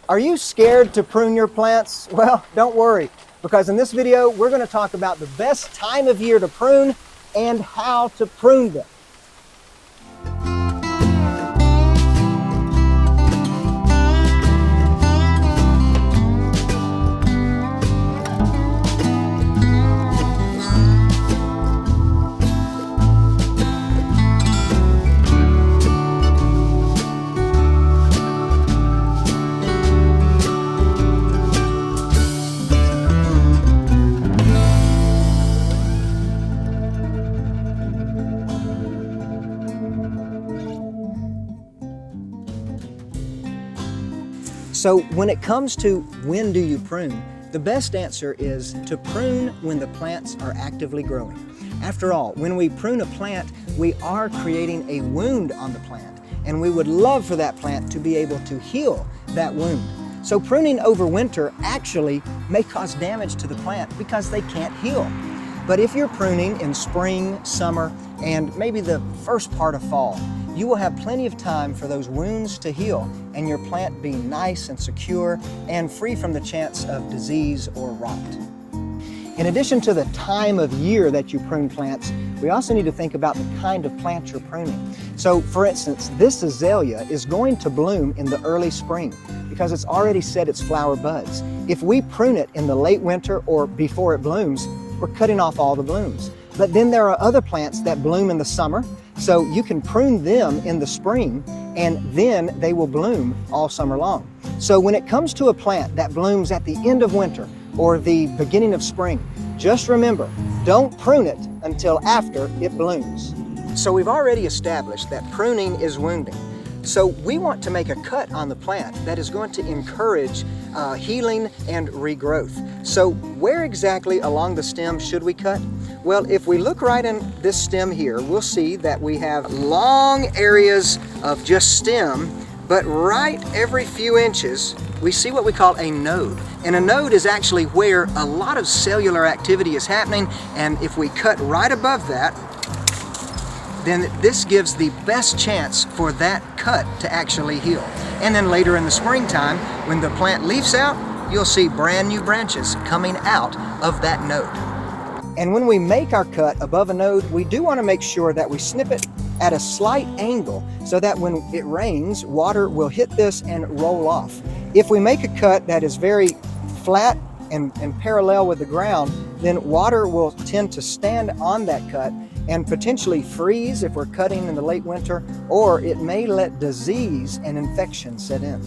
Are you scared to prune your plants? Well, don't worry, because in this video, we're going to talk about the best time of year to prune and how to prune them. So when it comes to when do you prune, the best answer is to prune when the plants are actively growing. After all, when we prune a plant, we are creating a wound on the plant, and we would love for that plant to be able to heal that wound. So pruning over winter actually may cause damage to the plant because they can't heal. But if you're pruning in spring, summer, and maybe the first part of fall, you will have plenty of time for those wounds to heal and your plant be nice and secure and free from the chance of disease or rot. In addition to the time of year that you prune plants, we also need to think about the kind of plant you're pruning. So for instance, this azalea is going to bloom in the early spring because it's already set its flower buds. If we prune it in the late winter or before it blooms, we're cutting off all the blooms. But then there are other plants that bloom in the summer, so you can prune them in the spring and then they will bloom all summer long. So when it comes to a plant that blooms at the end of winter or the beginning of spring, just remember, don't prune it until after it blooms. So we've already established that pruning is wounding. So we want to make a cut on the plant that is going to encourage healing and regrowth. So where exactly along the stem should we cut? Well, if we look right in this stem here, we'll see that we have long areas of just stem, but right every few inches, we see what we call a node. And a node is actually where a lot of cellular activity is happening, and if we cut right above that, then this gives the best chance for that cut to actually heal. And then later in the springtime, when the plant leaves out, you'll see brand new branches coming out of that node. And when we make our cut above a node, we do want to make sure that we snip it at a slight angle so that when it rains, water will hit this and roll off. If we make a cut that is very flat and parallel with the ground, then water will tend to stand on that cut and potentially freeze if we're cutting in the late winter, or it may let disease and infection set in.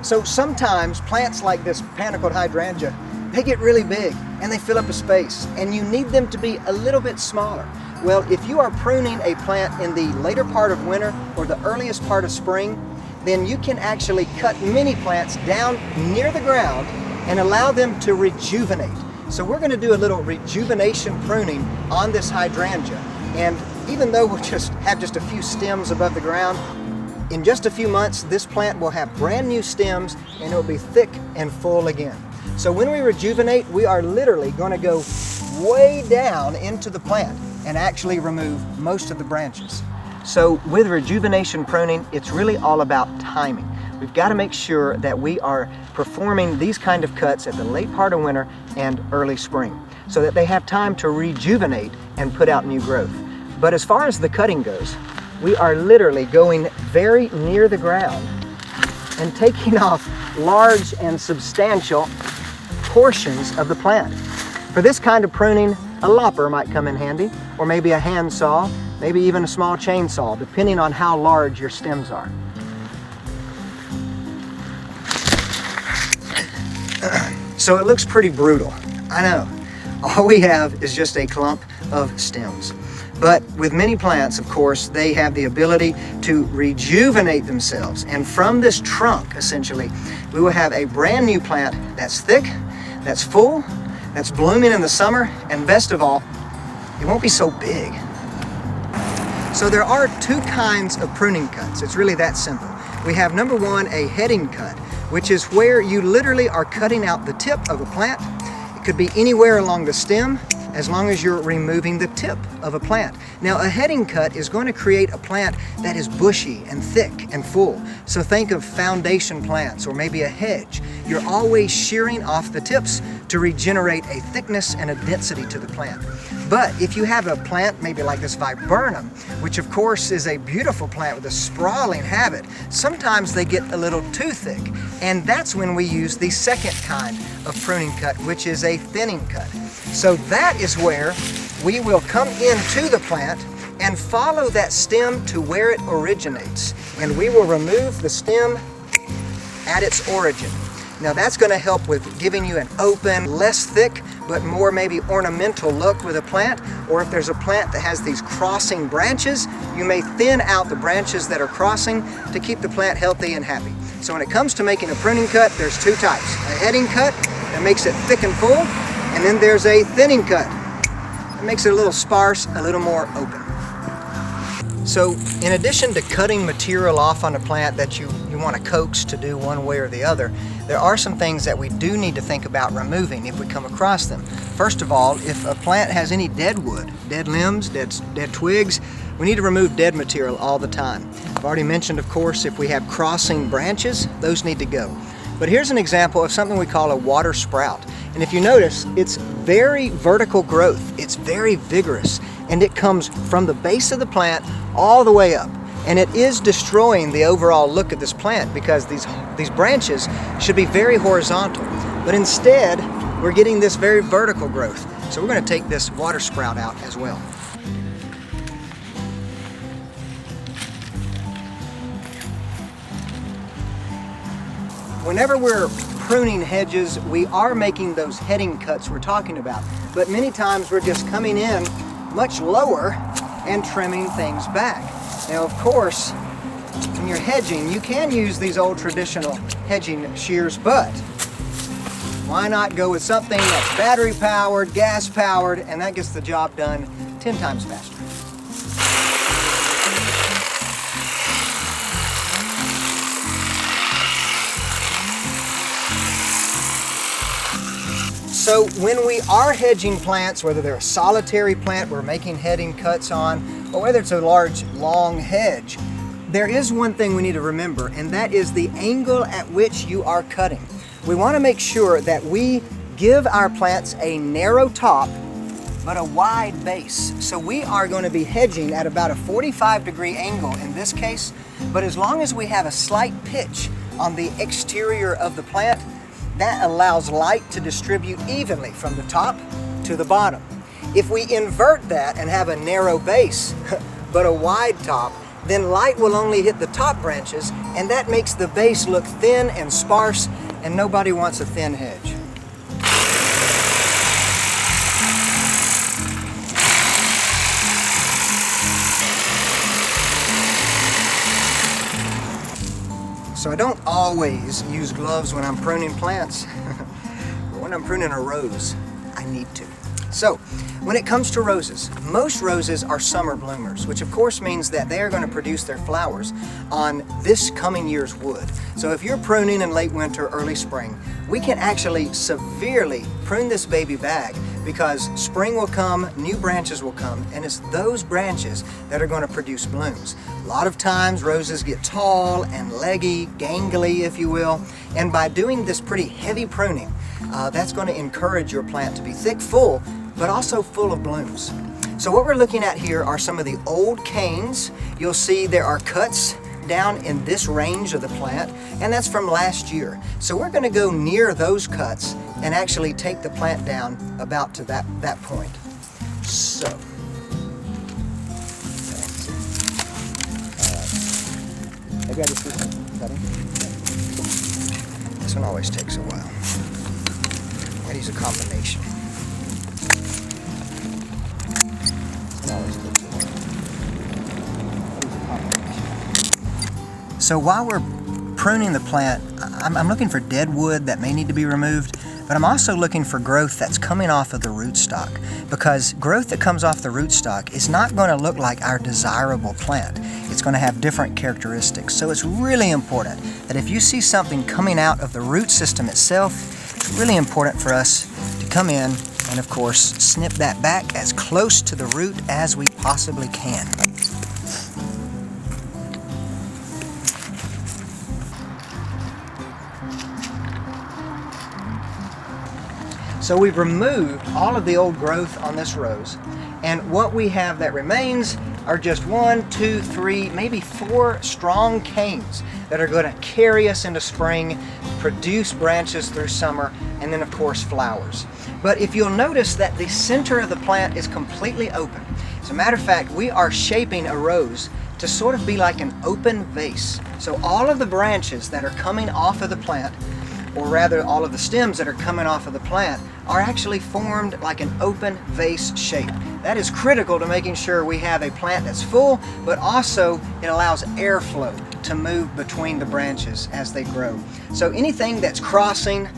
So sometimes plants like this panicled hydrangea, they get really big and they fill up a space, and you need them to be a little bit smaller. Well, if you are pruning a plant in the later part of winter or the earliest part of spring, then you can actually cut mini plants down near the ground and allow them to rejuvenate. So we're going to do a little rejuvenation pruning on this hydrangea. And even though we'll just have a few stems above the ground, in just a few months, this plant will have brand new stems and it will be thick and full again. So when we rejuvenate, we are literally going to go way down into the plant and actually remove most of the branches. So with rejuvenation pruning, it's really all about timing. We've got to make sure that we are performing these kind of cuts at the late part of winter and early spring so that they have time to rejuvenate and put out new growth. But as far as the cutting goes, we are literally going very near the ground and taking off large and substantial portions of the plant. For this kind of pruning, a lopper might come in handy, or maybe a hand saw, maybe even a small chainsaw, depending on how large your stems are. So it looks pretty brutal, I know. All we have is just a clump of stems. But with many plants, of course, they have the ability to rejuvenate themselves. And from this trunk, essentially, we will have a brand new plant that's thick, that's full, that's blooming in the summer, and best of all, it won't be so big. So there are two kinds of pruning cuts. It's really that simple. We have number one, a heading cut, which is where you literally are cutting out the tip of a plant. It could be anywhere along the stem, as long as you're removing the tip of a plant. Now, a heading cut is going to create a plant that is bushy and thick and full. So think of foundation plants or maybe a hedge. You're always shearing off the tips to regenerate a thickness and a density to the plant. But if you have a plant maybe like this viburnum, which of course is a beautiful plant with a sprawling habit, sometimes they get a little too thick. And that's when we use the second kind of pruning cut, which is a thinning cut. So that is where we will come into the plant and follow that stem to where it originates. And we will remove the stem at its origin. Now that's going to help with giving you an open, less thick, but more maybe ornamental look with a plant. Or if there's a plant that has these crossing branches, you may thin out the branches that are crossing to keep the plant healthy and happy. So when it comes to making a pruning cut, there's two types. A heading cut that makes it thick and full, and then there's a thinning cut that makes it a little sparse, a little more open. So in addition to cutting material off on a plant that you want to coax to do one way or the other, there are some things that we do need to think about removing if we come across them. First of all, if a plant has any dead wood, dead limbs, dead twigs, we need to remove dead material all the time. I've already mentioned, of course, if we have crossing branches, those need to go. But here's an example of something we call a water sprout. And if you notice, it's very vertical growth. It's very vigorous. And it comes from the base of the plant all the way up. And it is destroying the overall look of this plant because these branches should be very horizontal. But instead, we're getting this very vertical growth. So we're going to take this water sprout out as well. Whenever we're pruning hedges, we are making those heading cuts we're talking about. But many times we're just coming in much lower and trimming things back. Now, of course, when you're hedging, you can use these old traditional hedging shears, but why not go with something that's battery powered, gas powered, and that gets the job done 10 times faster. So when we are hedging plants, whether they're a solitary plant we're making heading cuts on, or whether it's a large, long hedge, there is one thing we need to remember, and that is the angle at which you are cutting. We want to make sure that we give our plants a narrow top, but a wide base. So we are going to be hedging at about a 45-degree angle in this case, but as long as we have a slight pitch on the exterior of the plant, that allows light to distribute evenly from the top to the bottom. If we invert that and have a narrow base, but a wide top, then light will only hit the top branches, and that makes the base look thin and sparse, and nobody wants a thin hedge. So I don't always use gloves when I'm pruning plants, but when I'm pruning a rose, I need to. So when it comes to roses, most roses are summer bloomers, which of course means that they are going to produce their flowers on this coming year's wood. So if you're pruning in late winter, early spring, we can actually severely prune this baby back because spring will come, new branches will come, and it's those branches that are going to produce blooms. A lot of times roses get tall and leggy, gangly if you will, and by doing this pretty heavy pruning, that's going to encourage your plant to be thick, full, but also full of blooms. So what we're looking at here are some of the old canes. You'll see there are cuts down in this range of the plant, and that's from last year. So we're going to go near those cuts and actually take the plant down about to that point. So, maybe I just do some cutting. This one always takes a while. I use a combination. So while we're pruning the plant, I'm looking for dead wood that may need to be removed, but I'm also looking for growth that's coming off of the rootstock, because growth that comes off the rootstock is not going to look like our desirable plant. It's going to have different characteristics. So it's really important that if you see something coming out of the root system itself, it's really important for us to come in And of course, snip that back as close to the root as we possibly can. So we've removed all of the old growth on this rose, and what we have that remains are just 1, 2, 3, maybe 4 strong canes that are going to carry us into spring, produce branches through summer, and then of course flowers. But if you'll notice that the center of the plant is completely open. As a matter of fact, we are shaping a rose to sort of be like an open vase. So all of the branches that are coming off of the plant, or rather all of the stems that are coming off of the plant, are actually formed like an open vase shape. That is critical to making sure we have a plant that's full, but also it allows airflow to move between the branches as they grow. So anything that's crossing,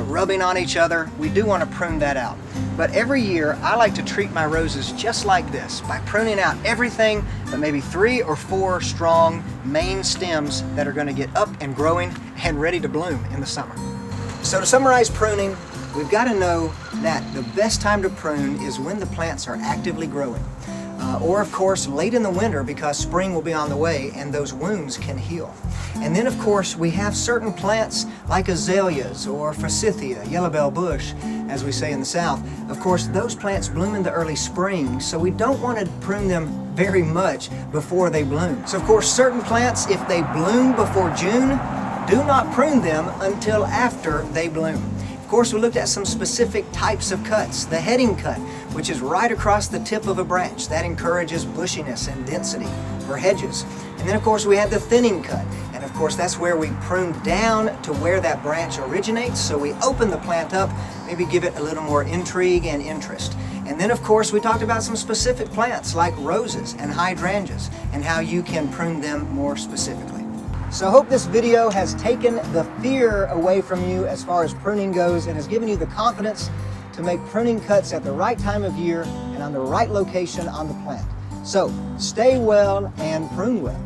rubbing on each other, we do want to prune that out. But every year I like to treat my roses just like this, by pruning out everything but maybe 3 or 4 strong main stems that are going to get up and growing and ready to bloom in the summer. So to summarize pruning, we've got to know that the best time to prune is when the plants are actively growing. Or of course late in the winter, because spring will be on the way and those wounds can heal. And then of course we have certain plants like azaleas or forsythia, yellow bell bush, as we say in the South. Of course those plants bloom in the early spring, so we don't want to prune them very much before they bloom. So of course certain plants, if they bloom before June, do not prune them until after they bloom. Of course, we looked at some specific types of cuts. The heading cut, which is right across the tip of a branch. That encourages bushiness and density for hedges. And then of course we had the thinning cut. And of course that's where we prune down to where that branch originates. So we open the plant up, maybe give it a little more intrigue and interest. And then of course we talked about some specific plants like roses and hydrangeas and how you can prune them more specifically. So I hope this video has taken the fear away from you as far as pruning goes and has given you the confidence to make pruning cuts at the right time of year and on the right location on the plant. So stay well and prune well.